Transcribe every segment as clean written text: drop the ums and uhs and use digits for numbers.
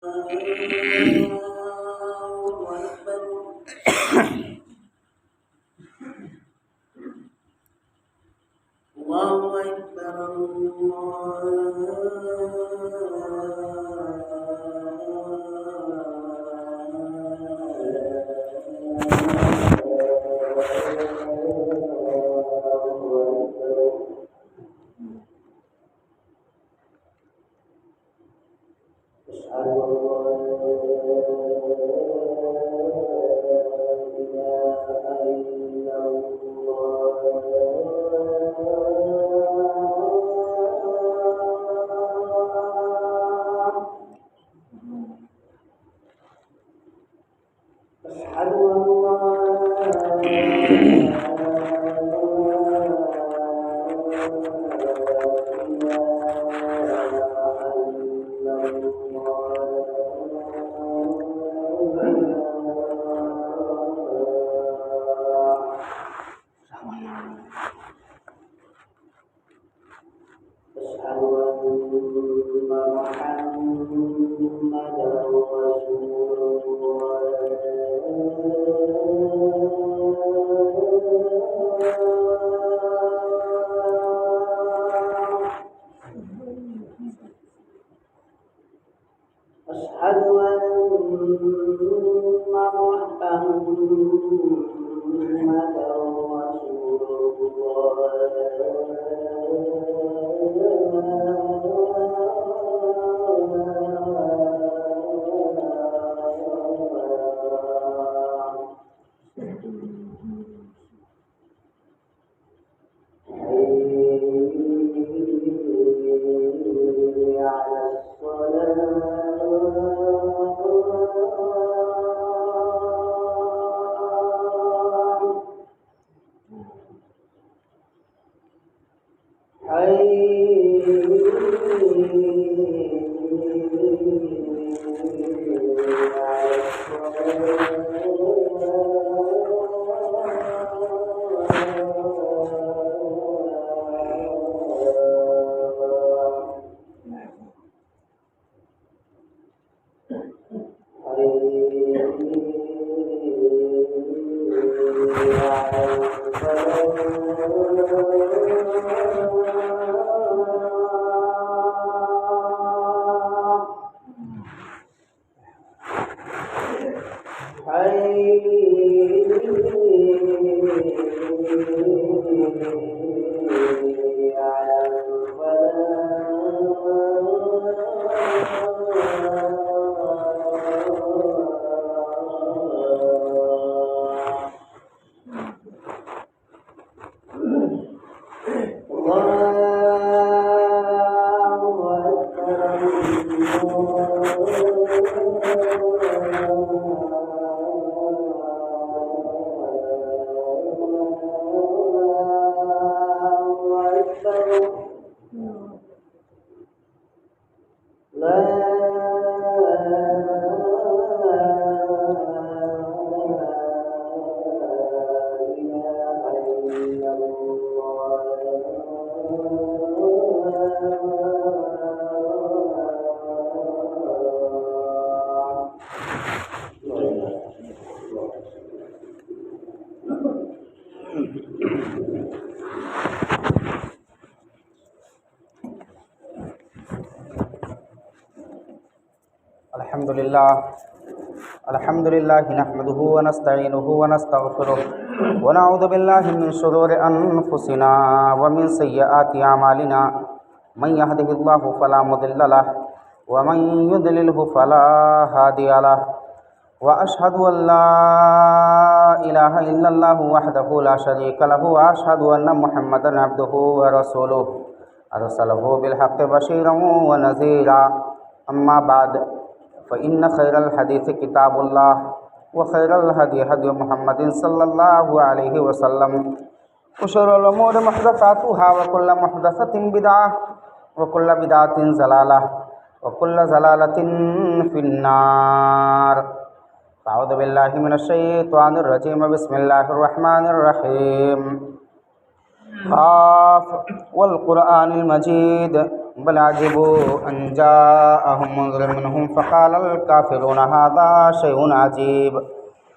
الله أكبر الحمد لله نحمده ونستعينه ونستغفره ونعوذ بالله من شرور أنفسنا ومن سيئات أعمالنا من يهده الله فلا مضل له ومن يضلله فلا هادي له وأشهد أن لا إله إلا الله وحده لا شريك له وأشهد أن محمدا عبده ورسوله أرسله بالحق بشيرا ونذيرا أما بعد فإن خير الحديث كتاب الله وخير الهدي هدي محمد صلى الله عليه وسلم وشر الأمور محدثاتها وكل محدثة بدعة وكل بدعة ضلالة وكل ضلالة في النار. أعوذ بالله من الشيطان الرجيم. بسم الله الرحمن الرحيم. قاف والقرآن المجيد بل عجبوا أن جاءهم منذر منهم فقال الكافرون هذا شيء عجيب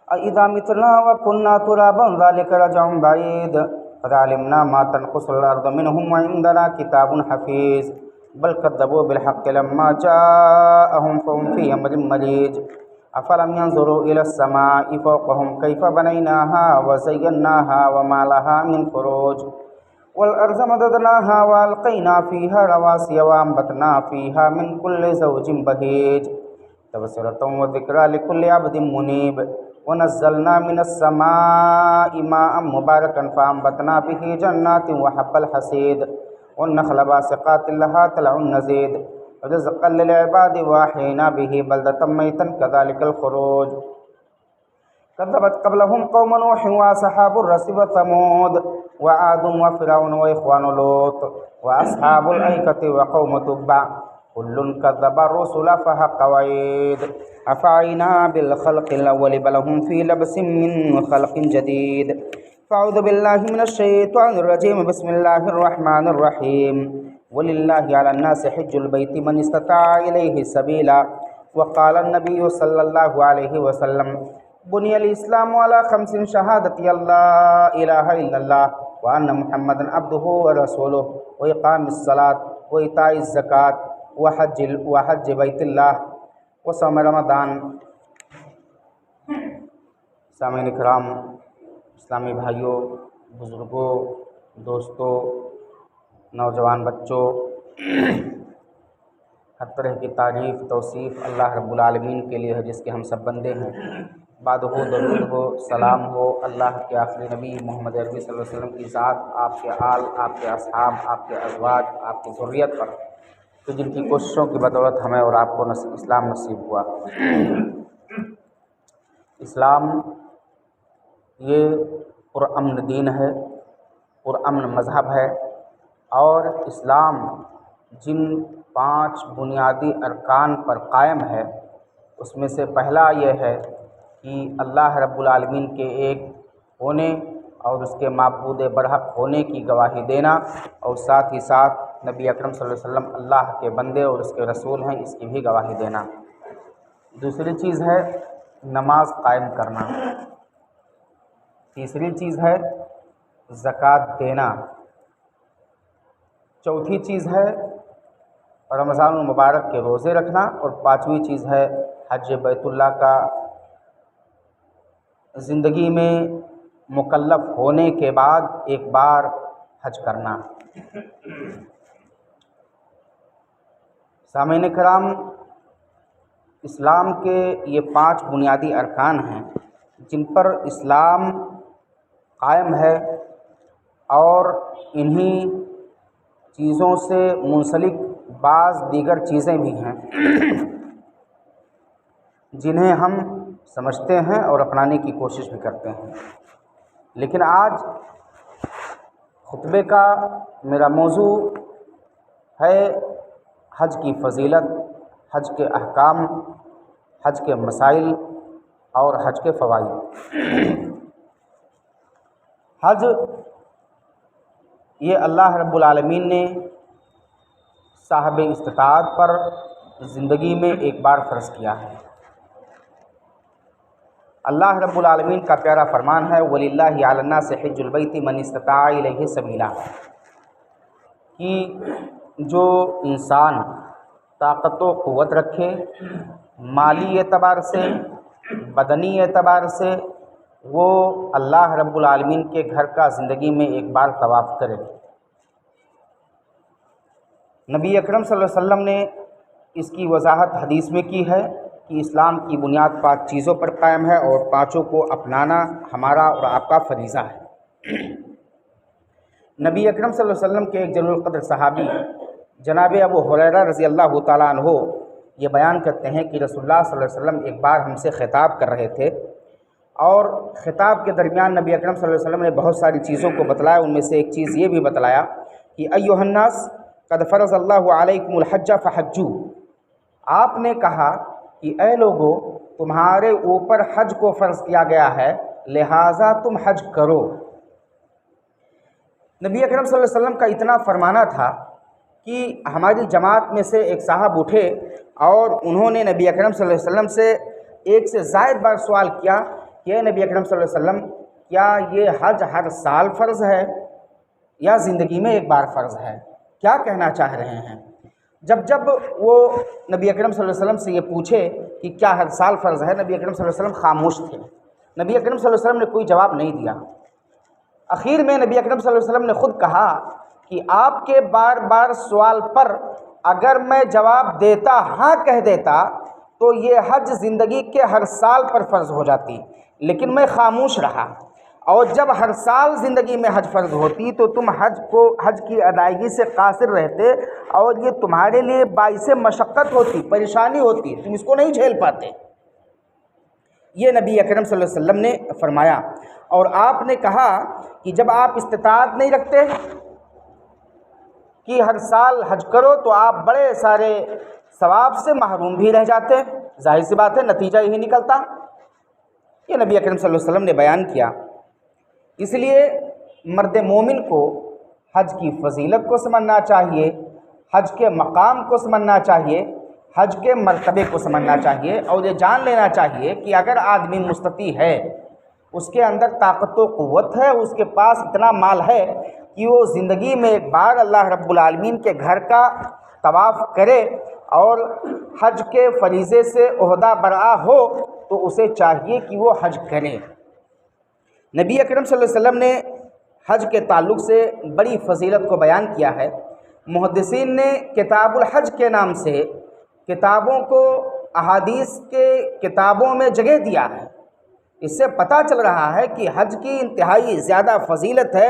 أإذا متنا وكنا ترابا ذلك رجع بعيد قد علمنا ما تنقص الأرض منهم وعندنا كتاب حفيظ بل كذبوا بالحق لما جاءهم فهم في أمر مريج أفلم ينظروا إلى السماء فوقهم كيف بنيناها وزيناها وما لها من فروج والأرض مددناها وألقينا فيها رواسي وأنبتنا فيها من كل زوج بهيج تبصرة وذكرى لكل عبد منيب ونزلنا من السماء ماء مباركا فأنبتنا به جنات وحب الحصيد والنخل باسقات لها طلع نضيد رزقا للعباد وأحيينا به بلدة ميتا كذلك الخروج كذبت قبلهم قوم نوح وأصحاب الرس وثمود وعاد وفرعون وإخوان لوط وأصحاب الأيكة وقوم تبع كل كذب الرسل فحق وعيد أفعينا بالخلق الأول بل هم في لبس من خلق جديد فأعوذ بالله من الشيطان الرجيم بسم الله الرحمن الرحيم ولله على الناس حج البيت من استطاع إليه سبيلا وقال النبي صلى الله عليه وسلم بني الإسلام على 5 شهادة لا إله إلا الله وأن محمدا عبده ورسوله وإقام الصلاة وإيتاء الزكاة وحج بيت الله وصوم رمضان. سامعین کرام، اسلامی بھائیوں، بزرگوں، دوستوں، نوجوان بچوں، ہر طرح کی تعریف توصیف اللہ رب العالمین کے لیے ہے جس کے ہم سب بندے ہیں. بعد ہو درود ہو سلام ہو اللہ کے آخری نبی محمد عربی صلی اللہ علیہ وسلم کی ذات، آپ کے آل، آپ کے اصحاب، آپ کے ازواج، آپ کی ذریت پر، تو جن کی کوششوں کی بدولت ہمیں اور آپ کو اسلام نصیب ہوا. اسلام یہ پرامن دین ہے، پرامن مذہب ہے، اور اسلام جن 5 بنیادی ارکان پر قائم ہے اس میں سے پہلا یہ ہے کہ اللہ رب العالمین کے ایک ہونے اور اس کے معبود برحق ہونے کی گواہی دینا، اور ساتھ ہی ساتھ نبی اکرم صلی اللہ علیہ وسلم اللہ کے بندے اور اس کے رسول ہیں اس کی بھی گواہی دینا. دوسری چیز ہے نماز قائم کرنا. تیسری چیز ہے زکوٰۃ دینا. چوتھی چیز ہے رمضان المبارک کے روزے رکھنا. اور 5ویں چیز ہے حج بیت اللہ کا زندگی میں مکلف ہونے کے بعد ایک بار حج کرنا. سامعین کرام، اسلام کے یہ 5 بنیادی ارکان ہیں جن پر اسلام قائم ہے، اور انہی چیزوں سے منسلک بعض دیگر چیزیں بھی ہیں جنہیں ہم سمجھتے ہیں اور اپنانے کی کوشش بھی کرتے ہیں. لیکن آج خطبے کا میرا موضوع ہے حج کی فضیلت، حج کے احکام، حج کے مسائل اور حج کے فوائد. حج یہ اللہ رب العالمین نے صاحب استطاعت پر زندگی میں ایک بار فرض کیا ہے. اللہ رب العالمین کا پیارا فرمان ہے وَلِلَّهِ عَلَى النَّاسِ حِجُّ الْبَيْتِ مَنِ اسْتَطَاعَ إِلَيْهِ سَبِيلًا، کہ جو انسان طاقت و قوت رکھے، مالی اعتبار سے، بدنی اعتبار سے، وہ اللہ رب العالمین کے گھر کا زندگی میں ایک بار طواف کرے. نبی اکرم صلی اللہ علیہ وسلم نے اس کی وضاحت حدیث میں کی ہے کہ اسلام کی بنیاد 5 چیزوں پر قائم ہے اور 5 کو اپنانا ہمارا اور آپ کا فریضہ ہے. نبی اکرم صلی اللہ علیہ وسلم کے ایک جلیل القدر صحابی جناب ابو ہریرہ رضی اللہ تعالیٰ عنہ یہ بیان کرتے ہیں کہ رسول اللہ صلی اللہ علیہ وسلم ایک بار ہم سے خطاب کر رہے تھے، اور خطاب کے درمیان نبی اکرم صلی اللہ علیہ وسلم نے بہت ساری چیزوں کو بتلایا. ان میں سے ایک چیز یہ بھی بتلایا کہ ایھا الناس قد فرض اللہ علیکم الحج فحجوا. آپ نے کہا کہ اے لوگو، تمہارے اوپر حج کو فرض کیا گیا ہے، لہٰذا تم حج کرو. نبی اکرم صلی اللہ علیہ وسلم کا اتنا فرمانا تھا کہ ہماری جماعت میں سے ایک صاحب اٹھے اور انہوں نے نبی اکرم صلی اللہ علیہ وسلم سے ایک سے زائد بار سوال کیا کہ نبی اکرم صلی اللہ علیہ وسلم کیا یہ حج ہر سال فرض ہے یا زندگی میں ایک بار فرض ہے؟ کیا کہنا چاہ رہے ہیں؟ جب وہ نبی اکرم صلی اللہ علیہ وسلم سے یہ پوچھے کہ کیا ہر سال فرض ہے، نبی اکرم صلی اللہ علیہ وسلم خاموش تھے۔ نبی اکرم صلی اللہ علیہ وسلم نے کوئی جواب نہیں دیا۔ اخیر میں نبی اکرم صلی اللہ علیہ وسلم نے خود کہا کہ آپ کے بار بار سوال پر اگر میں جواب دیتا، ہاں کہہ دیتا، تو یہ حج زندگی کے ہر سال پر فرض ہو جاتی، لیکن میں خاموش رہا۔ اور جب ہر سال زندگی میں حج فرض ہوتی تو تم حج کی ادائیگی سے قاصر رہتے، اور یہ تمہارے لیے باعث مشقت ہوتی، پریشانی ہوتی، تم اس کو نہیں جھیل پاتے۔ یہ نبی اکرم صلی اللہ علیہ وسلم نے فرمایا۔ اور آپ نے کہا کہ جب آپ استطاعت نہیں رکھتے کہ ہر سال حج کرو تو آپ بڑے سارے ثواب سے محروم بھی رہ جاتے، ظاہر سی بات ہے نتیجہ یہی نکلتا۔ یہ نبی اکرم صلی اللہ علیہ وسلم نے بیان کیا۔ اس لیے مرد مومن کو حج کی فضیلت کو سمجھنا چاہیے، حج کے مقام کو سمجھنا چاہیے، حج کے مرتبے کو سمجھنا چاہیے، اور یہ جان لینا چاہیے کہ اگر آدمی مستطیع ہے، اس کے اندر طاقت و قوت ہے، اس کے پاس اتنا مال ہے کہ وہ زندگی میں ایک بار اللہ رب العالمین کے گھر کا طواف کرے اور حج کے فریضے سے عہدہ برآ ہو، تو اسے چاہیے کہ وہ حج کرے۔ نبی اکرم صلی اللہ علیہ وسلم نے حج کے تعلق سے بڑی فضیلت کو بیان کیا ہے۔ محدثین نے کتاب الحج کے نام سے کتابوں کو احادیث کے کتابوں میں جگہ دیا ہے۔ اس سے پتہ چل رہا ہے کہ حج کی انتہائی زیادہ فضیلت ہے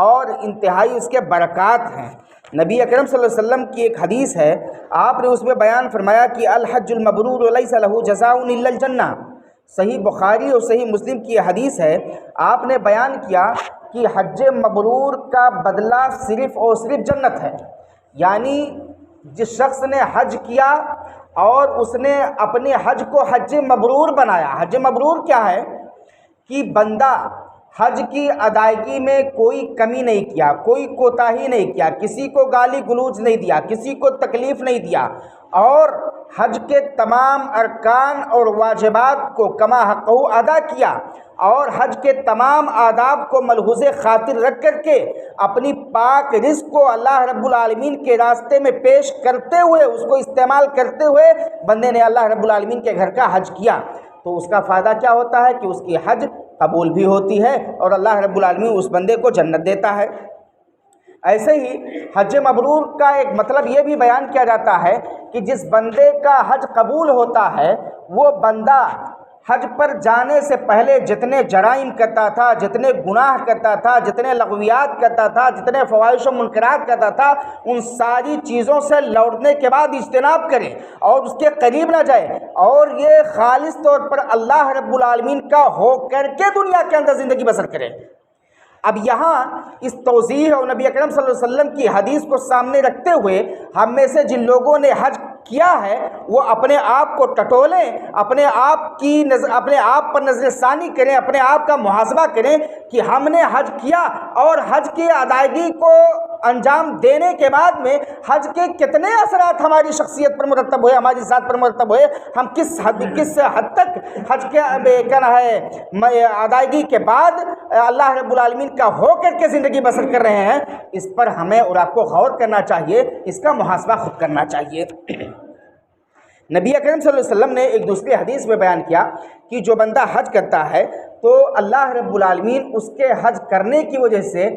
اور انتہائی اس کے برکات ہیں۔ نبی اکرم صلی اللہ علیہ وسلم کی ایک حدیث ہے، آپ نے اس میں بیان فرمایا کہ الحج المبرور لیس لہ جزاء الا الجنہ۔ صحیح بخاری اور صحیح مسلم کی حدیث ہے، آپ نے بیان کیا کہ حج مبرور کا بدلہ صرف اور صرف جنت ہے۔ یعنی جس شخص نے حج کیا اور اس نے اپنے حج کو حج مبرور بنایا۔ حج مبرور کیا ہے؟ کہ بندہ حج کی ادائیگی میں کوئی کمی نہیں کیا، کوئی کوتاہی نہیں کیا، کسی کو گالی گلوچ نہیں دیا، کسی کو تکلیف نہیں دیا، اور حج کے تمام ارکان اور واجبات کو کما حقہ ادا کیا، اور حج کے تمام آداب کو ملحوظ خاطر رکھ کر کے اپنی پاک رزق کو اللہ رب العالمین کے راستے میں پیش کرتے ہوئے، اس کو استعمال کرتے ہوئے بندے نے اللہ رب العالمین کے گھر کا حج کیا، تو اس کا فائدہ کیا ہوتا ہے کہ اس کی حج قبول بھی ہوتی ہے اور اللہ رب العالمین اس بندے کو جنت دیتا ہے۔ ایسے ہی حج مبرور کا ایک مطلب یہ بھی بیان کیا جاتا ہے کہ جس بندے کا حج قبول ہوتا ہے، وہ بندہ حج پر جانے سے پہلے جتنے جرائم کرتا تھا، جتنے گناہ کرتا تھا، جتنے لغویات کرتا تھا، جتنے فواحش و منکرات کرتا تھا، ان ساری چیزوں سے لوٹنے کے بعد اجتناب کرے اور اس کے قریب نہ جائے، اور یہ خالص طور پر اللہ رب العالمین کا ہو کر کے دنیا کے اندر زندگی بسر کرے۔ اب یہاں اس توضیح اور نبی اکرم صلی اللہ علیہ وسلم کی حدیث کو سامنے رکھتے ہوئے ہم میں سے جن لوگوں نے حج کیا ہے وہ اپنے آپ کو ٹٹولیں، اپنے آپ پر نظر ثانی کریں، اپنے آپ کا محاسبہ کریں کہ ہم نے حج کیا اور حج کی ادائیگی کو انجام دینے کے بعد میں حج کے کتنے اثرات ہماری شخصیت پر مرتب ہوئے، ہماری ذات پر مرتب ہوئے، ہم کس حد تک حج کے ادائیگی کے بعد اللہ رب العالمین کا ہو کر کے زندگی بسر کر رہے ہیں، اس پر ہمیں اور آپ کو غور کرنا چاہیے، اس کا محاسبہ خود کرنا چاہیے۔ نبی اکرم صلی اللہ علیہ وسلم نے ایک دوسری حدیث میں بیان کیا کہ جو بندہ حج کرتا ہے تو اللہ رب العالمین اس کے حج کرنے کی وجہ سے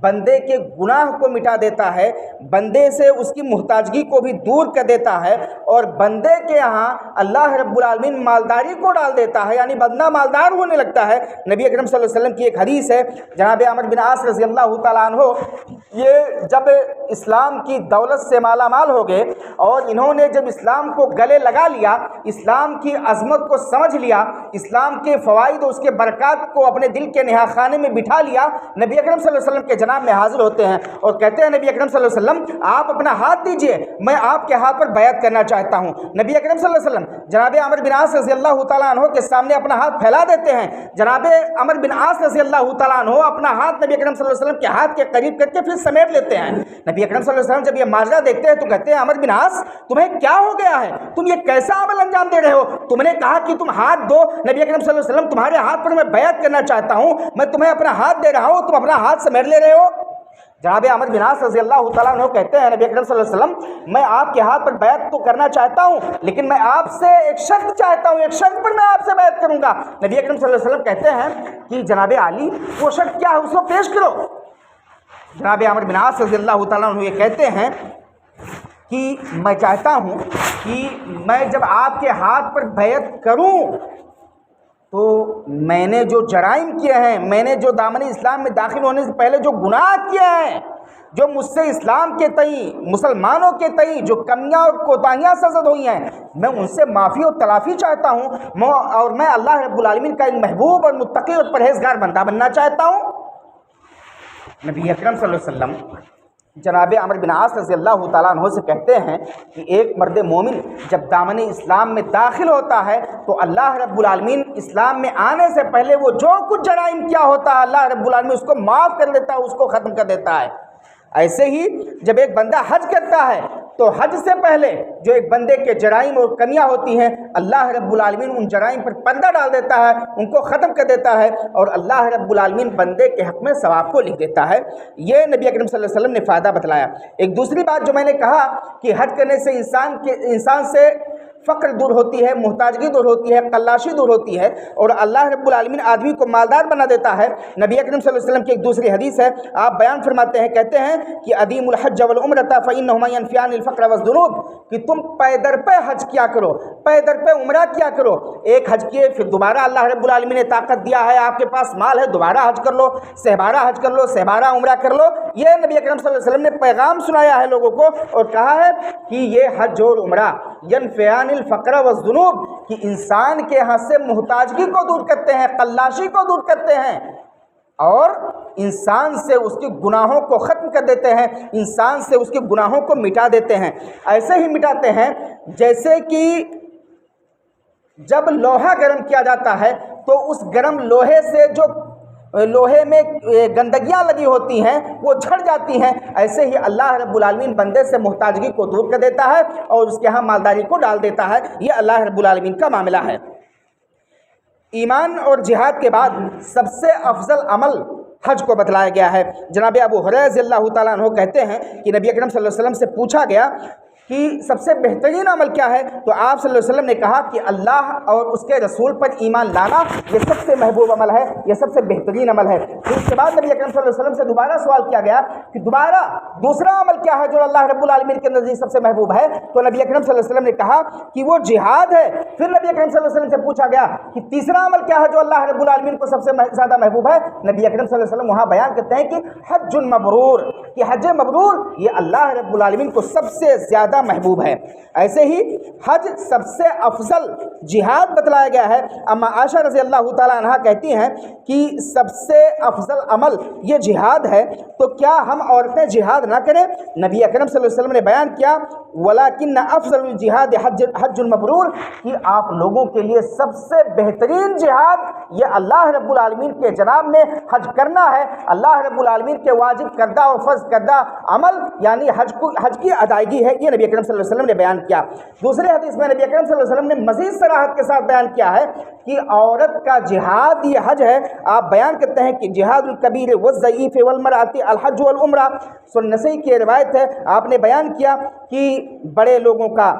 بندے کے گناہ کو مٹا دیتا ہے، بندے سے اس کی محتاجگی کو بھی دور کر دیتا ہے، اور بندے کے یہاں اللہ رب العالمین مالداری کو ڈال دیتا ہے، یعنی بندہ مالدار ہونے لگتا ہے۔ نبی اکرم صلی اللہ علیہ وسلم کی ایک حدیث ہے، جناب عمرو بن عاص رضی اللہ تعالیٰ عنہ یہ جب اسلام کی دولت سے مالا مال ہو گئے اور انہوں نے جب اسلام کو گلے لگا لیا، اسلام کی عظمت کو سمجھ لیا، اسلام کے فوائد اور اس کے برکات برکات کو اپنے دل کے نہا خانے میں بٹھا لیا، نبی اکرم صلی اللہ علیہ وسلم کے جناب میں حاضر ہوتے ہیں اور کہتے ہیں نبی اکرم صلی اللہ علیہ وسلم آپ اپنا ہاتھ دیجئے، میں آپ کے ہاتھ پر بیعت کرنا چاہتا ہوں۔ نبی اکرم صلی اللہ علیہ وسلم جناب عمرو بن عاص رضی اللہ تعالیٰ عنہ کے سامنے اپنا ہاتھ پھیلا دیتے ہیں۔ جناب عمرو بن عاص رضی اللہ تعالیٰ عنہ اپنا ہاتھ نبی اکرم صلی اللہ علیہ وسلم کے ہاتھ کے قریب کر کے پھر سمیٹ لیتے ہیں۔ نبی اکرم صلی اللہ علیہ وسلم جب یہ ماجرا دیکھتے ہیں تو کہتے ہیں عمرو بن عاص تمہیں کیا ہو گیا ہے، تم یہ کیسا عمل انجام دے رہے ہو؟ تم نے کہا کہ تم ہاتھ دو، نبی اکرم صلی اللہ علیہ وسلم تمہارے ہاتھ پر میں بیعت کرنا چاہتا ہوں، میں تمہیں اپنا ہاتھ دے رہا ہوں، تم اپنا ہاتھ سمیٹ لے رہے ہو۔ جناب عمرو بن عاص رضی اللہ تعالیٰ عنہ کہتے ہیں نبی اکرم صلی اللہ علیہ وسلم میں آپ کے ہاتھ پر بیعت تو کرنا چاہتا ہوں، لیکن میں آپ سے ایک شرط چاہتا ہوں، ایک شرط پر میں آپ سے بیعت کروں گا۔ نبی اکرم صلی اللہ علیہ وسلم کہتے ہیں کہ جناب علی وہ شرط کیا ہے، اس کو پیش کرو۔ جناب عمرو بن عاص رضی اللہ تعالیٰ عنہ یہ کہتے ہیں کہ میں چاہتا ہوں کہ میں جب آپ کے ہاتھ پر بیعت کروں تو میں نے جو جرائم کیے ہیں، میں نے جو دامن اسلام میں داخل ہونے سے پہلے جو گناہ کیے ہیں، جو مجھ سے اسلام کے تئیں، مسلمانوں کے تئیں جو کمیاں اور کوتاہیاں سرزد ہوئی ہیں، میں ان سے معافی اور تلافی چاہتا ہوں، اور میں اللہ رب العالمین کا ایک محبوب اور متقی اور پرہیزگار بندہ بننا چاہتا ہوں۔ نبی اکرم صلی اللہ علیہ وسلم جناب عمرو بن عاص رضی اللہ تعالیٰ عنہ سے کہتے ہیں کہ ایک مرد مومن جب دامن اسلام میں داخل ہوتا ہے تو اللہ رب العالمین اسلام میں آنے سے پہلے وہ جو کچھ جرائم کیا ہوتا ہے اللہ رب العالمین اس کو معاف کر دیتا ہے، اس کو ختم کر دیتا ہے۔ ایسے ہی جب ایک بندہ حج کرتا ہے تو حج سے پہلے جو ایک بندے کے جرائم اور کمیاں ہوتی ہیں اللہ رب العالمین ان جرائم پر پردہ ڈال دیتا ہے، ان کو ختم کر دیتا ہے، اور اللہ رب العالمین بندے کے حق میں ثواب کو لکھ دیتا ہے۔ یہ نبی اکرم صلی اللہ علیہ وسلم نے فائدہ بتلایا۔ ایک دوسری بات جو میں نے کہا کہ حج کرنے سے انسان سے فقر دور ہوتی ہے، محتاجگی دور ہوتی ہے، قلاشی دور ہوتی ہے، اور اللہ رب العالمین آدمی کو مالدار بنا دیتا ہے۔ نبی اکرم صلی اللہ علیہ وسلم کی ایک دوسری حدیث ہے، آپ بیان فرماتے ہیں، کہتے ہیں کہ ادیم الحج والعمرۃ فإنہما ينفیان الفقر والذنوب، کہ تم پے در پہ حج کیا کرو، پے در پہ عمرہ کیا کرو۔ ایک حج کیے پھر دوبارہ اللہ رب العالمین نے طاقت دیا ہے، آپ کے پاس مال ہے، دوبارہ حج کر لو، سہبارہ حج کر لو، سہبارہ عمرہ کر لو۔ یہ نبی اکرم صلی اللہ علیہ وسلم نے پیغام سنایا ہے لوگوں کو، اور کہا ہے کہ یہ حج اور عمرہ ینفیان الفقر والذنوب، کہ انسان کے ہاں سے محتاجگی کو دور کرتے ہیں، قلاشی کو دور کرتے ہیں، اور انسان سے اس کے گناہوں کو ختم کر دیتے ہیں، انسان سے اس کے گناہوں کو مٹا دیتے ہیں۔ ایسے ہی مٹاتے ہیں جیسے کہ جب لوہا گرم کیا جاتا ہے تو اس گرم لوہے سے جو لوہے میں گندگیاں لگی ہوتی ہیں وہ جھڑ جاتی ہیں، ایسے ہی اللہ رب العالمین بندے سے محتاجگی کو دور کر دیتا ہے اور اس کے ہاں مالداری کو ڈال دیتا ہے۔ یہ اللہ رب العالمین کا معاملہ ہے۔ ایمان اور جہاد کے بعد سب سے افضل عمل حج کو بتلایا گیا ہے۔ جناب ابو ہریرہ رضی اللہ تعالیٰ عنہ کہتے ہیں کہ نبی اکرم صلی اللہ علیہ وسلم سے پوچھا گیا کہ سب سے بہترین عمل کیا ہے، تو آپ صلی اللہ علیہ وسلم نے کہا کہ اللہ اور اس کے رسول پر ایمان لانا یہ سب سے محبوب عمل ہے، یہ سب سے بہترین عمل ہے۔ پھر اس کے بعد نبی اکرم صلی اللہ علیہ وسلم سے دوبارہ سوال کیا گیا کہ دوسرا عمل کیا ہے جو اللہ رب العالمین کے نزدیک سب سے محبوب ہے، تو نبی اکرم صلی اللہ علیہ وسلم نے کہا کہ وہ جہاد ہے۔ پھر نبی اکرم صلی اللہ علیہ وسلم سے پوچھا گیا کہ تیسرا عمل کیا ہے جو اللہ رب العالمین کو سب سے زیادہ محبوب ہے، نبی اکرم صلی اللہ علیہ وسلم وہاں بیان کرتے ہیں کہ حج مبرور، کہ حج مبرور یہ اللہ رب العالمین کو سب سے زیادہ محبوب ہے۔ ایسے ہی حج سب سے افضل جہاد بتلایا گیا ہے۔ اما عائشہ رضی اللہ تعالیٰ عنہ کہتی ہیں کہ سب سے افضل عمل یہ جہاد ہے، تو کیا ہم عورتیں جہاد نہ کریں؟ نبی اکرم صلی اللہ علیہ وسلم نے بیان کیا وَلَكِنَّ أَفْضَلُ الْجِهَادِ حَجٌّ مَبْرُورٌ، کہ آپ لوگوں کے لیے سب سے بہترین جہاد یہ اللہ رب العالمین کے جناب میں حج کرنا ہے۔ اللہ رب العالمین کے واجب کردہ اور فرض کردہ عمل یعنی حج کی ادائیگی ہے، یہ نبی اکرم صلی اللہ علیہ وسلم نے بیان کیا۔ دوسرے حدیث میں نبی اکرم صلی اللہ علیہ وسلم نے مزید صراحت کے ساتھ بیان کیا ہے کہ عورت کا جہاد یہ حج ہے۔ آپ بیان کرتے ہیں کہ جہاد الکبیر والضعیف والمرأۃ الحج والعمرہ، سنن نسائی کی روایت ہے۔ آپ نے بیان کیا کہ بڑے لوگوں کا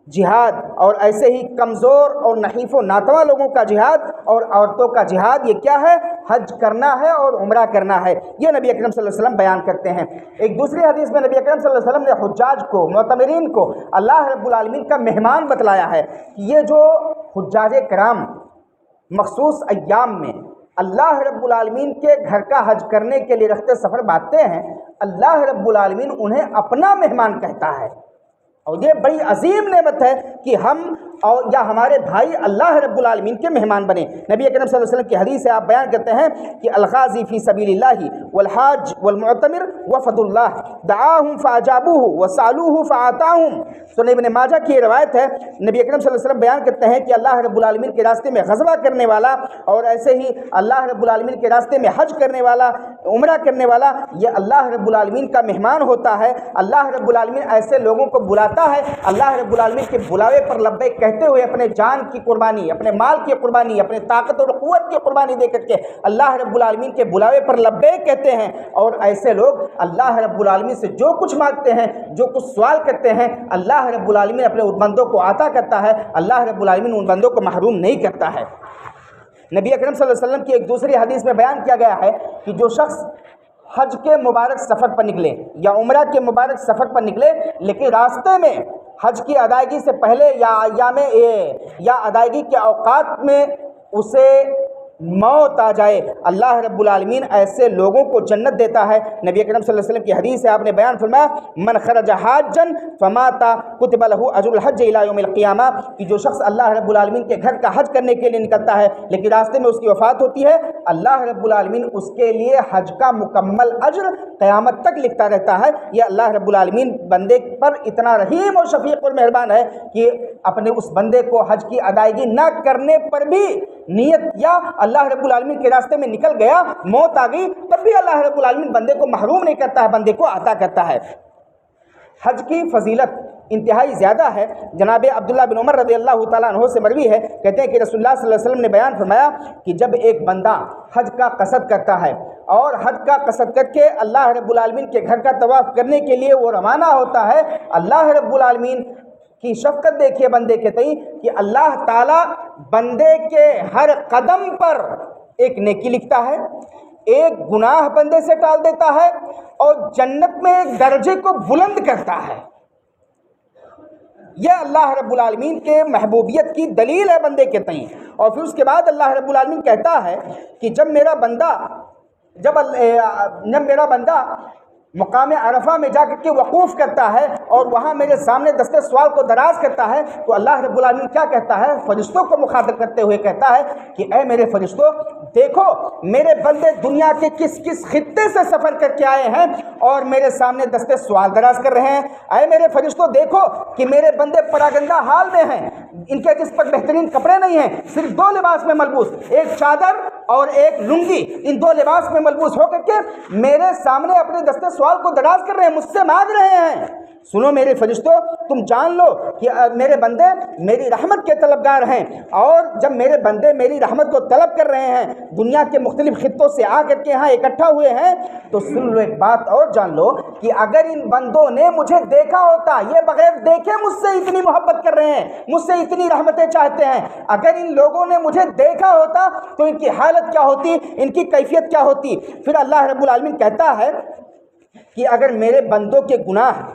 جہاد اور ایسے ہی کمزور اور نحیف و ناتواں لوگوں کا جہاد اور عورتوں کا جہاد یہ کیا ہے؟ حج کرنا ہے اور عمرہ کرنا ہے، یہ نبی اکرم صلی اللہ علیہ وسلم بیان کرتے ہیں۔ ایک دوسری حدیث میں نبی اکرم صلی اللہ علیہ وسلم نے حجاج کو، معتمرین کو اللہ رب العالمین کا مہمان بتلایا ہے کہ یہ جو حجاج کرام مخصوص ایام میں اللہ رب العالمین کے گھر کا حج کرنے کے لیے رخت سفر باندھتے ہیں، اللہ رب العالمین انہیں اپنا مہمان کہتا ہے، اور یہ بڑی عظیم نعمت ہے کہ ہم اور یا ہمارے بھائی اللہ رب العالمین کے مہمان بنے۔ نبی اکرم صلی اللہ علیہ وسلم کی حدیث سے آپ بیان کرتے ہیں کہ الغازی فی سبیل اللہ والحاج والمعتمر وفد اللہ دعاہم فاجابوہ وسالوہ فاعطاہم۔ سنن ابن ماجہ کی یہ روایت ہے، نبی اکرم صلی اللہ علیہ وسلم بیان کرتے ہیں کہ اللہ رب العالمین کے راستے میں غزوہ کرنے والا اور ایسے ہی اللہ رب العالمین کے راستے میں حج کرنے والا، عمرہ کرنے والا، یہ اللہ رب العالمین کا مہمان ہوتا ہے۔ اللہ رب العالمین ایسے لوگوں کو بلاتا ہے، اللہ رب العالمین کے بلاوے پر لبیک کہتے ہوئے اپنے جان کی قربانی، اپنے مال کی قربانی، اپنے طاقت اور قوت کی قربانی دے کر کے اللہ رب العالمین کے بلاوے پر لبیک کہتے ہیں۔ اور ایسے لوگ اللہ رب العالمین سے جو کچھ مانگتے ہیں، جو کچھ سوال کرتے ہیں، اللہ رب العالمین اپنے ان بندوں کو عطا کرتا ہے، اللہ رب العالمین ان بندوں کو محروم نہیں کرتا ہے۔ نبی اکرم صلی اللہ علیہ وسلم کی ایک دوسری حدیث میں بیان کیا گیا ہے کہ جو شخص حج کے مبارک سفر پر نکلے یا عمرہ کے مبارک سفر پر نکلے لیکن راستے میں حج کی ادائیگی سے پہلے یا ایام یا ادائیگی کے اوقات میں اسے موت آ جائے، اللہ رب العالمین ایسے لوگوں کو جنت دیتا ہے۔ نبی اکرم صلی اللہ علیہ وسلم کی حدیث سے آپ نے بیان فرمایا من خرج حاجا فمات کتب له اجر الحج الى یوم القیامہ، کہ جو شخص اللہ رب العالمین کے گھر کا حج کرنے کے لیے نکلتا ہے لیکن راستے میں اس کی وفات ہوتی ہے، اللہ رب العالمین اس کے لیے حج کا مکمل اجر قیامت تک لکھتا رہتا ہے۔ یہ اللہ رب العالمین بندے پر اتنا رحیم اور شفیق اور مہربان ہے کہ اپنے اس بندے کو حج کی ادائیگی نہ کرنے پر بھی نیت یا اللہ رب العالمین کے راستے میں نکل گیا، موت آ گئی، تب بھی اللہ رب العالمین بندے کو محروم نہیں کرتا ہے، بندے کو عطا کرتا ہے۔ حج کی فضیلت انتہائی زیادہ ہے۔ جناب عبداللہ بن عمر رضی اللہ تعالیٰ عنہ سے مروی ہے، کہتے ہیں کہ رسول اللہ صلی اللہ علیہ وسلم نے بیان فرمایا کہ جب ایک بندہ حج کا قصد کرتا ہے اور حج کا قصد کر کے اللہ رب العالمین کے گھر کا طواف کرنے کے لیے وہ روانہ ہوتا ہے، اللہ رب العالمین کی شفقت دیکھیے بندے کے تئیں کہ اللہ تعالیٰ بندے کے ہر قدم پر ایک نیکی لکھتا ہے، ایک گناہ بندے سے ٹال دیتا ہے اور جنت میں ایک درجے کو بلند کرتا ہے۔ یہ اللہ رب العالمین کے محبوبیت کی دلیل ہے بندے کے تئیں۔ اور پھر اس کے بعد اللہ رب العالمین کہتا ہے کہ جب میرا بندہ مقام عرفہ میں جا کر کے وقوف کرتا ہے اور وہاں میرے سامنے دستے سوال کو دراز کرتا ہے تو اللہ رب العالمین کیا کہتا ہے؟ فرشتوں کو مخاطب کرتے ہوئے کہتا ہے کہ اے میرے فرشتوں، دیکھو میرے بندے دنیا کے کس کس خطے سے سفر کر کے آئے ہیں اور میرے سامنے دستے سوال دراز کر رہے ہیں۔ اے میرے فرشتوں، دیکھو کہ میرے بندے پراگندہ حال میں ہیں، ان کے جس پر بہترین کپڑے نہیں ہیں، صرف دو لباس میں ملبوس، ایک چادر اور ایک لنگی، ان دو لباس میں ملبوس ہو کر کے میرے سامنے اپنے دستے سوال کو دراز کر رہے ہیں، مجھ سے مانگ رہے ہیں۔ سنو میرے فرشتوں، تم جان لو کہ میرے بندے میری رحمت کے طلبگار ہیں، اور جب میرے بندے میری رحمت کو طلب کر رہے ہیں، دنیا کے مختلف خطوں سے آ کر کے یہاں اکٹھا ہوئے ہیں، تو سن لو ایک بات اور جان لو کہ اگر ان بندوں نے مجھے دیکھا ہوتا، یہ بغیر دیکھے مجھ سے اتنی محبت کر رہے ہیں، مجھ سے اتنی رحمتیں چاہتے ہیں، اگر ان لوگوں نے مجھے دیکھا ہوتا تو ان کی حالت کیا ہوتی، ان کی کیفیت کیا ہوتی۔ پھر اللہ رب العالمین کہتا ہے کہ اگر میرے بندوں کے گناہ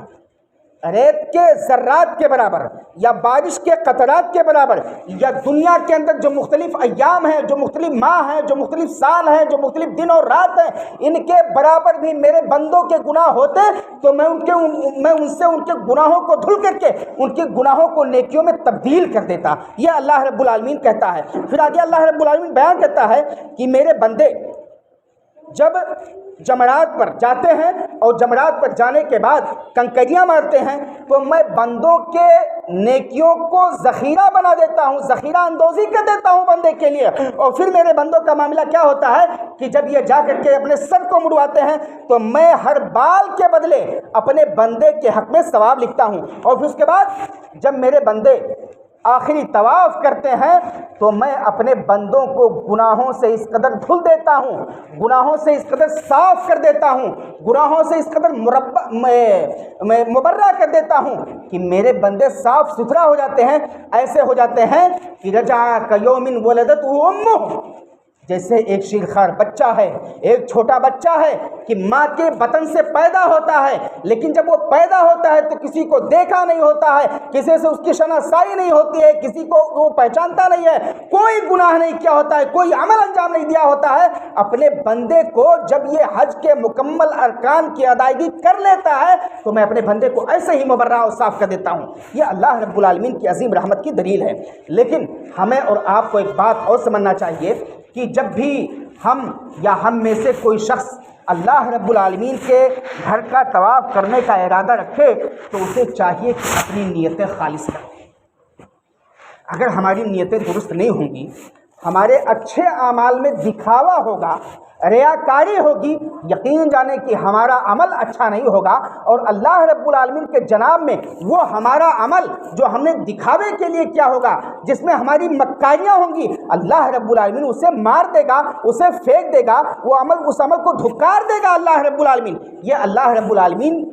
ریت کے ذرات کے برابر یا بارش کے قطرات کے برابر یا دنیا کے اندر جو مختلف ایام ہیں، جو مختلف ماہ ہیں، جو مختلف سال ہیں، جو مختلف دن اور رات ہیں، ان کے برابر بھی میرے بندوں کے گناہ ہوتے تو میں ان سے ان کے گناہوں کو دھل کر کے ان کے گناہوں کو نیکیوں میں تبدیل کر دیتا۔ یہ اللہ رب العالمین کہتا ہے۔ پھر آگے اللہ رب العالمین بیان کرتا ہے کہ میرے بندے جب جمرات پر جاتے ہیں اور جمرات پر جانے کے بعد کنکریاں مارتے ہیں تو میں بندوں کے نیکیوں کو ذخیرہ بنا دیتا ہوں، ذخیرہ اندوزی کر دیتا ہوں بندے کے لیے۔ اور پھر میرے بندوں کا معاملہ کیا ہوتا ہے کہ جب یہ جا کر کے اپنے سر کو مڑواتے ہیں تو میں ہر بال کے بدلے اپنے بندے کے حق میں ثواب لکھتا ہوں۔ اور پھر اس کے بعد جب میرے بندے آخری طواف کرتے ہیں تو میں اپنے بندوں کو گناہوں سے اس قدر دھل دیتا ہوں، گناہوں سے اس قدر صاف کر دیتا ہوں، گناہوں سے اس قدر مبرہ کر دیتا ہوں کہ میرے بندے صاف ستھرا ہو جاتے ہیں، ایسے ہو جاتے ہیں کہ رجع کیوم ولدتہ امہ، جیسے ایک شیرخوار بچہ ہے، ایک چھوٹا بچہ ہے کہ ماں کے بطن سے پیدا ہوتا ہے، لیکن جب وہ پیدا ہوتا ہے تو کسی کو دیکھا نہیں ہوتا ہے، کسی سے اس کی شناسائی نہیں ہوتی ہے، کسی کو وہ پہچانتا نہیں ہے، کوئی گناہ نہیں کیا ہوتا ہے، کوئی عمل انجام نہیں دیا ہوتا ہے۔ اپنے بندے کو جب یہ حج کے مکمل ارکان کی ادائیگی کر لیتا ہے تو میں اپنے بندے کو ایسے ہی مبرہ اور صاف کر دیتا ہوں۔ یہ اللہ رب العالمین کی عظیم رحمت کی دلیل ہے۔ لیکن ہمیں اور آپ کو ایک بات اور سمجھنا چاہیے کہ جب بھی ہم میں سے کوئی شخص اللہ رب العالمین کے گھر کا طواف کرنے کا ارادہ رکھے تو اسے چاہیے کہ اپنی نیتیں خالص کرے۔ اگر ہماری نیتیں درست نہیں ہوں گی، ہمارے اچھے اعمال میں دکھاوا ہوگا، ریاکاری ہوگی، یقین جانے کہ ہمارا عمل اچھا نہیں ہوگا، اور اللہ رب العالمین کے جناب میں وہ ہمارا عمل جو ہم نے دکھاوے کے لیے کیا ہوگا، جس میں ہماری مکاریاں ہوں گی، اللہ رب العالمین اسے مار دے گا، اسے پھینک دے گا، وہ اس عمل کو دھکار دے گا اللہ رب العالمین۔ یہ اللہ رب العالمین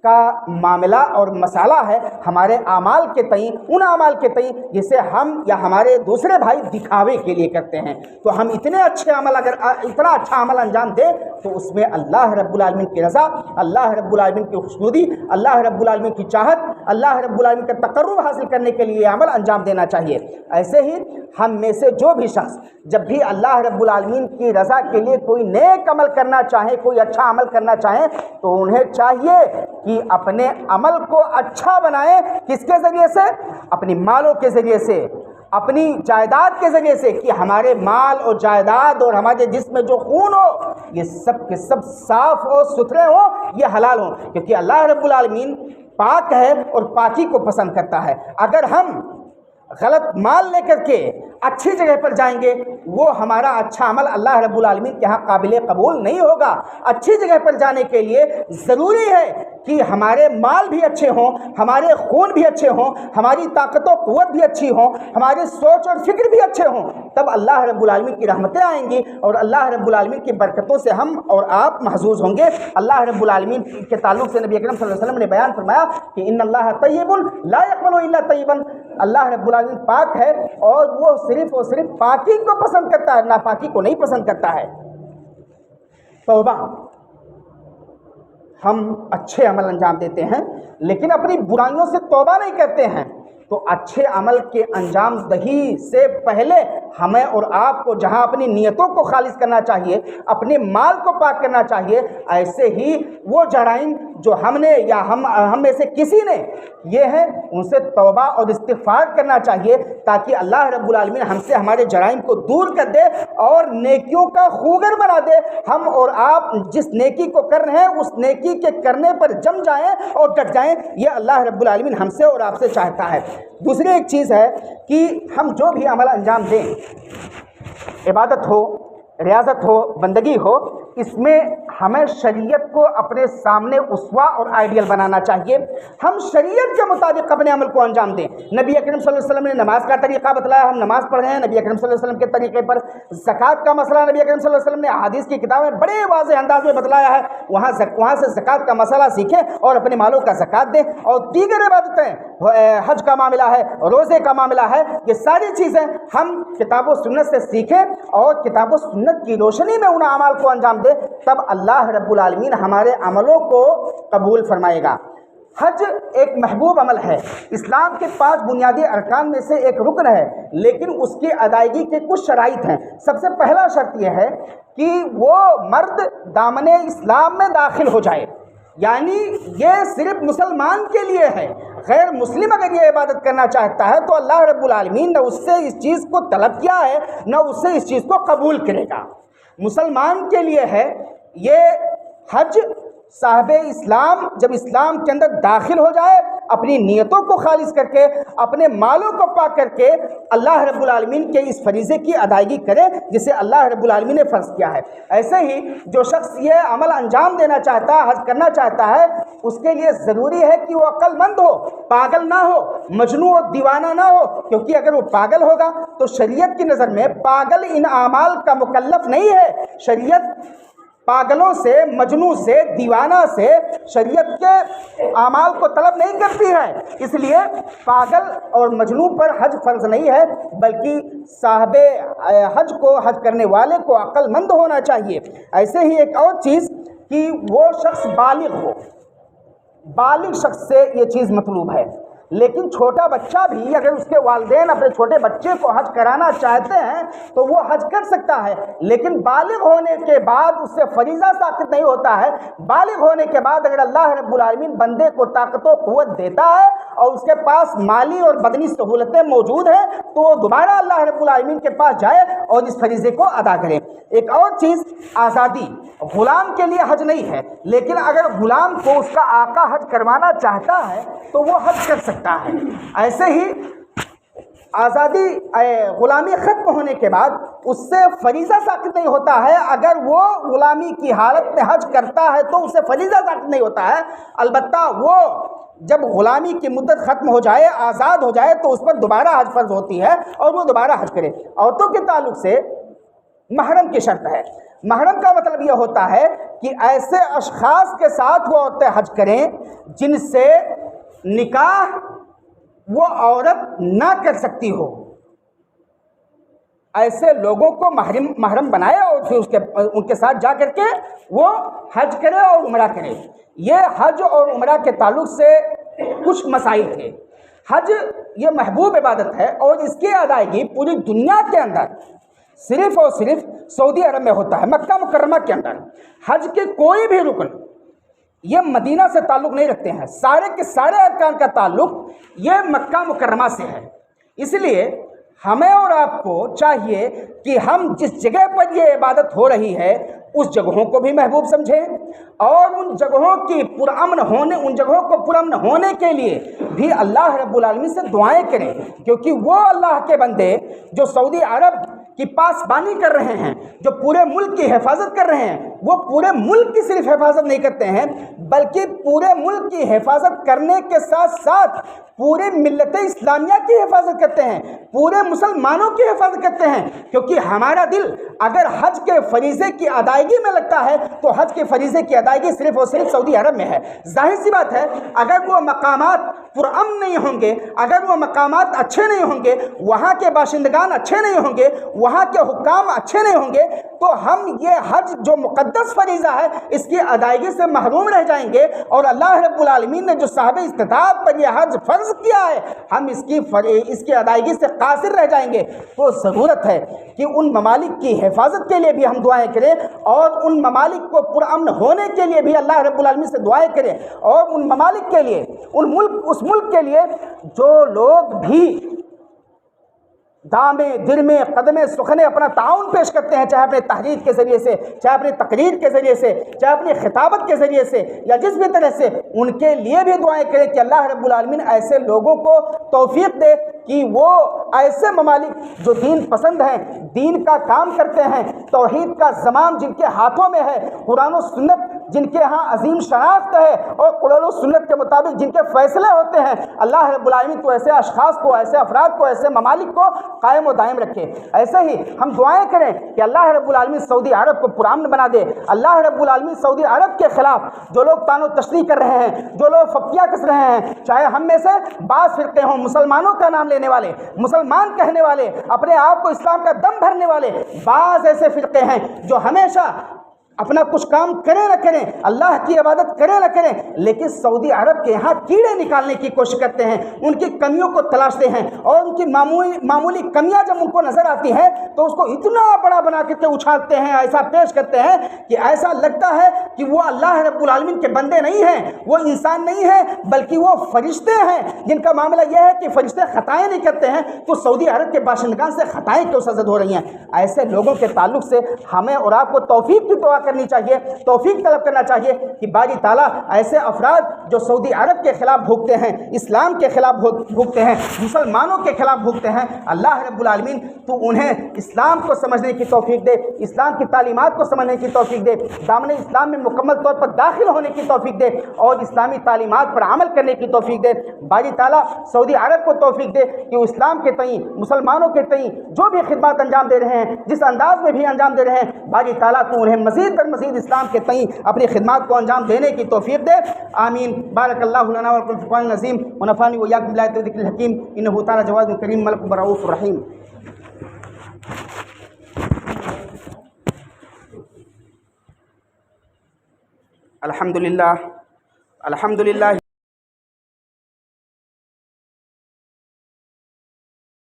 کا معاملہ اور مسئلہ ہے ہمارے اعمال کے تئیں، ان اعمال کے تئیں جسے ہم یا ہمارے دوسرے بھائی دکھاوے کے لیے کرتے ہیں۔ تو ہم اتنے اچھے عمل، اگر اتنا اچھا عمل انجام دیں تو اس میں اللہ رب العالمین کی رضا، اللہ رب العالمین کی خوشنودی، اللہ رب العالمین کی چاہت، اللہ رب العالمین کا تقرب حاصل کرنے کے لیے عمل انجام دینا چاہیے۔ ایسے ہی ہم میں سے جو بھی شخص جب بھی اللہ رب العالمین کی رضا کے لیے کوئی نیک عمل کرنا چاہیں، کوئی اچھا عمل کرنا چاہیں، تو انہیں چاہیے کہ اپنے عمل کو اچھا بنائیں۔ کس کے ذریعے سے؟ اپنی مالوں کے ذریعے سے، اپنی جائیداد کے ذریعے سے، کہ ہمارے مال اور جائیداد اور ہمارے جسم میں جو خون ہو یہ سب کے سب صاف ہو، ستھرے ہوں، یہ حلال ہوں، کیونکہ اللہ رب العالمین پاک ہے اور پاکی کو پسند کرتا ہے۔ اگر ہم غلط مال لے کر کے اچھی جگہ پر جائیں گے، وہ ہمارا اچھا عمل اللہ رب العالمین کے ہاں قابل قبول نہیں ہوگا۔ اچھی جگہ پر جانے کے لیے ضروری ہے کہ ہمارے مال بھی اچھے ہوں، ہمارے خون بھی اچھے ہوں، ہماری طاقت و قوت بھی اچھی ہوں، ہماری سوچ اور فکر بھی اچھے ہوں، تب اللہ رب العالمین کی رحمتیں آئیں گی اور اللہ رب العالمین کی برکتوں سے ہم اور آپ محظوظ ہوں گے۔ اللہ رب العالمین کے تعلق سے نبی اکرم صلی اللہ علیہ وسلم نے بیان فرمایا کہ ان اللہ طیب لا یقبل الا طیبا، اللہ رب العالمین پاک ہے اور وہ صرف اور صرف پاکی کو پسند کرتا ہے، ناپاکی کو نہیں پسند کرتا ہے۔ توبہ، ہم اچھے عمل انجام دیتے ہیں لیکن اپنی برائیوں سے توبہ نہیں کرتے ہیں، تو اچھے عمل کے انجام دہی سے پہلے ہمیں اور آپ کو جہاں اپنی نیتوں کو خالص کرنا چاہیے، اپنے مال کو پاک کرنا چاہیے، ایسے ہی وہ جرائم جو ہم نے یا ہم میں سے کسی نے یہ ہے ان سے توبہ اور استغفار کرنا چاہیے، تاکہ اللہ رب العالمین ہم سے ہمارے جرائم کو دور کر دے اور نیکیوں کا خوگر بنا دے۔ ہم اور آپ جس نیکی کو کر رہے ہیں اس نیکی کے کرنے پر جم جائیں اور ڈٹ جائیں، یہ اللہ رب العالمین ہم سے اور آپ سے چاہتا ہے۔ دوسری ایک چیز ہے کہ ہم جو بھی عمل انجام دیں، عبادت ہو، ریاضت ہو، بندگی ہو، اس میں ہمیں شریعت کو اپنے سامنے اسوہ اور آئیڈیل بنانا چاہیے۔ ہم شریعت کے مطابق اپنے عمل کو انجام دیں۔ نبی اکرم صلی اللہ علیہ وسلم نے نماز کا طریقہ بتلایا، ہم نماز پڑھ رہے ہیں نبی اکرم صلی اللہ علیہ وسلم کے طریقے پر۔ زکوٰۃ کا مسئلہ نبی اکرم صلی اللہ علیہ وسلم نے احادیث کی کتاب میں بڑے واضح انداز میں بتلایا ہے، وہاں سے زکوٰۃ کا مسئلہ سیکھیں اور اپنے مالوں کا زکوٰۃ دیں۔ اور دیگر عبادتیں، حج کا معاملہ ہے، روزے کا معاملہ ہے، یہ ساری چیزیں ہم کتاب و سنت سے سیکھیں اور کتاب و سنت کی روشنی میں ان اعمال کو انجام دیں، تب اللہ رب العالمین ہمارے عملوں کو قبول فرمائے گا۔ حج ایک محبوب عمل ہے، اسلام کے 5 بنیادی ارکان میں سے ایک رکن ہے، لیکن اس کی ادائیگی کے کچھ شرائط ہیں۔ سب سے پہلا شرط یہ ہے کہ وہ مرد دامن اسلام میں داخل ہو جائے، یعنی یہ صرف مسلمان کے لیے ہے، غیر مسلم اگر یہ عبادت کرنا چاہتا ہے تو اللہ رب العالمین نہ اس سے اس چیز کو طلب کیا ہے نہ اس سے اس چیز کو قبول کرے گا۔ مسلمان کے لیے ہے یہ حج۔ صاحب اسلام جب اسلام کے اندر داخل ہو جائے، اپنی نیتوں کو خالص کر کے، اپنے مالوں کو پاک کر کے اللہ رب العالمین کے اس فریضے کی ادائیگی کرے جسے اللہ رب العالمین نے فرض کیا ہے۔ ایسے ہی جو شخص یہ عمل انجام دینا چاہتا ہے، حج کرنا چاہتا ہے، اس کے لیے ضروری ہے کہ وہ عقل مند ہو، پاگل نہ ہو، مجنون و دیوانہ نہ ہو، کیونکہ اگر وہ پاگل ہوگا تو شریعت کی نظر میں پاگل ان اعمال کا مکلف نہیں ہے۔ شریعت پاگلوں سے، مجنون سے، دیوانہ سے شریعت کے اعمال کو طلب نہیں کرتی ہے، اس لیے پاگل اور مجنون پر حج فرض نہیں ہے، بلکہ صاحب حج کو، حج کرنے والے کو عقل مند ہونا چاہیے۔ ایسے ہی ایک اور چیز کہ وہ شخص بالغ ہو، بالغ شخص سے یہ چیز مطلوب ہے۔ لیکن چھوٹا بچہ بھی اگر اس کے والدین اپنے چھوٹے بچے کو حج کرانا چاہتے ہیں تو وہ حج کر سکتا ہے، لیکن بالغ ہونے کے بعد اس سے فریضہ ثابت نہیں ہوتا ہے۔ بالغ ہونے کے بعد اگر اللہ رب العالمین بندے کو طاقت و قوت دیتا ہے اور اس کے پاس مالی اور بدنی سہولتیں موجود ہیں تو وہ دوبارہ اللہ رب العالمین کے پاس جائے اور اس فریضے کو ادا کرے۔ ایک اور چیز آزادی، غلام کے لیے حج نہیں ہے، لیکن اگر غلام کو اس کا آقا حج کروانا چاہتا ہے تو وہ حج کر سکتا ہے۔ ایسے ہی آزادی، غلامی ختم ہونے کے بعد اس سے فریضہ ثابت نہیں ہوتا ہے۔ اگر وہ غلامی کی حالت میں حج کرتا ہے تو اسے فریضہ ثابت نہیں ہوتا ہے، البتہ وہ جب غلامی کی مدت ختم ہو جائے، آزاد ہو جائے تو اس پر دوبارہ حج فرض ہوتی ہے اور وہ دوبارہ حج کرے۔ عورتوں کے تعلق سے محرم کی شرط ہے۔ محرم کا مطلب یہ ہوتا ہے کہ ایسے اشخاص کے ساتھ وہ عورتیں حج کریں جن سے نکاح وہ عورت نہ کر سکتی ہو، ایسے لوگوں کو محرم بنائے اور پھر ان کے ساتھ جا کر کے وہ حج کرے اور عمرہ کرے۔ یہ حج اور عمرہ کے تعلق سے کچھ مسائل تھے۔ حج یہ محبوب عبادت ہے اور اس کی ادائیگی پوری دنیا کے اندر صرف اور صرف سعودی عرب میں ہوتا ہے، مکہ مکرمہ کے اندر۔ حج کے کوئی بھی رکن یہ مدینہ سے تعلق نہیں رکھتے ہیں، سارے کے سارے ارکان کا تعلق یہ مکہ مکرمہ سے ہے۔ اس لیے ہمیں اور آپ کو چاہیے کہ ہم جس جگہ پر یہ عبادت ہو رہی ہے اس جگہوں کو بھی محبوب سمجھیں اور ان جگہوں کی ان جگہوں کو پرامن ہونے کے لیے بھی اللہ رب العالمین سے دعائیں کریں، کیونکہ وہ اللہ کے بندے جو سعودی عرب کی پاسبانی کر رہے ہیں، جو پورے ملک کی حفاظت کر رہے ہیں، وہ پورے ملک کی صرف حفاظت نہیں کرتے ہیں بلکہ پورے ملک کی حفاظت کرنے کے ساتھ ساتھ پورے ملت اسلامیہ کی حفاظت کرتے ہیں، پورے مسلمانوں کی حفاظت کرتے ہیں۔ کیونکہ ہمارا دل اگر حج کے فریضے کی ادائیگی میں لگتا ہے تو حج کے فریضے کی ادائیگی صرف اور صرف سعودی عرب میں ہے۔ ظاہر سی بات ہے اگر وہ مقامات پرامن نہیں ہوں گے، اگر وہ مقامات اچھے نہیں ہوں گے، وہاں کے باشندگان اچھے نہیں ہوں گے، وہاں کے حکام اچھے نہیں ہوں گے تو ہم یہ حج جو مقدس فریضہ ہے اس کی ادائیگی سے محروم رہ جائیں گے، اور اللہ رب العالمین نے جو صاحب استطاعت پر یہ حج فرض کیا ہے ہم اس کی ادائیگی سے قاصر رہ جائیں گے۔ تو ضرورت ہے کہ ان ممالک کی حفاظت کے لیے بھی ہم دعائیں کریں اور ان ممالک کو پرامن ہونے کے لیے بھی اللہ رب العالمین سے دعائیں کریں، اور ان ممالک کے لیے اس ملک کے لیے جو لوگ بھی دامے درمے قدمے سخنے اپنا تعاون پیش کرتے ہیں، چاہے اپنے تحریر کے ذریعے سے، چاہے اپنی تقریر کے ذریعے سے، چاہے اپنی خطابت کے ذریعے سے، یا جس بھی طرح سے، ان کے لیے بھی دعائیں کریں کہ اللہ رب العالمین ایسے لوگوں کو توفیق دے کہ وہ ایسے ممالک جو دین پسند ہیں، دین کا کام کرتے ہیں، توحید کا زمام جن کے ہاتھوں میں ہے، قرآن و سنت جن کے ہاں عظیم شناخت ہے اور قرآن و سنت کے مطابق جن کے فیصلے ہوتے ہیں، اللہ رب العالمین تو ایسے اشخاص کو، ایسے افراد کو، ایسے ممالک کو قائم و دائم رکھے۔ ایسے ہی ہم دعائیں کریں کہ اللہ رب العالمین سعودی عرب کو پرامن بنا دے۔ اللہ رب العالمین سعودی عرب کے خلاف جو لوگ طعن و تشریح کر رہے ہیں، جو لوگ فپتیاں کس رہے ہیں، چاہے ہم میں سے بعض فرقے ہوں، مسلمانوں کا نام لینے والے، مسلمان کہنے والے، اپنے آپ کو اسلام کا دم بھرنے والے، بعض ایسے فرقے ہیں جو ہمیشہ اپنا کچھ کام کریں نہ کریں، اللہ کی عبادت کریں نہ کریں، لیکن سعودی عرب کے یہاں کیڑے نکالنے کی کوشش کرتے ہیں، ان کی کمیوں کو تلاشتے ہیں، اور ان کی معمولی کمیاں جب ان کو نظر آتی ہیں تو اس کو اتنا بڑا بنا کر کے اچھالتے ہیں، ایسا پیش کرتے ہیں کہ ایسا لگتا ہے کہ وہ اللہ رب العالمین کے بندے نہیں ہیں، وہ انسان نہیں ہیں، بلکہ وہ فرشتے ہیں، جن کا معاملہ یہ ہے کہ فرشتے خطائیں نہیں کرتے ہیں تو سعودی عرب کے باشندگان سے خطائیں کیوں سرزد ہو رہی ہیں۔ ایسے لوگوں کے تعلق سے ہمیں اور آپ کو توفیق کی دعا کرنی چاہیے، توفیق طلب کرنا چاہیے کہ باری تعالیٰ ایسے افراد جو سعودی عرب کے خلاف بھوکتے ہیں، اسلام کے خلاف بھوکتے ہیں، مسلمانوں کے خلاف بھوکتے ہیں، اللہ رب العالمین تو انہیں اسلام کو سمجھنے کی توفیق دے، اسلام کی تعلیمات کو سمجھنے کی توفیق دے، دامن اسلام میں مکمل طور پر داخل ہونے کی توفیق دے اور اسلامی تعلیمات پر عمل کرنے کی توفیق دے۔ باری تعالیٰ سعودی عرب کو توفیق دے کہ وہ اسلام کے تئیں، مسلمانوں کے تئیں جو بھی خدمات انجام دے رہے ہیں، جس انداز میں بھی انجام دے رہے ہیں، باری تعالیٰ تو انہیں مزید در مزید اسلام کے تئیں اپنی خدمات کو انجام دینے کی توفیق دے۔ آمین۔ بارک اللہ لنا ولکم فی القرآن العظیم ونفعنی وإیاکم بالآیات والذکر الحکیم، انہ تعالی جواد کریم ملک رؤوف رحیم۔ الحمدللہ الحمدللہ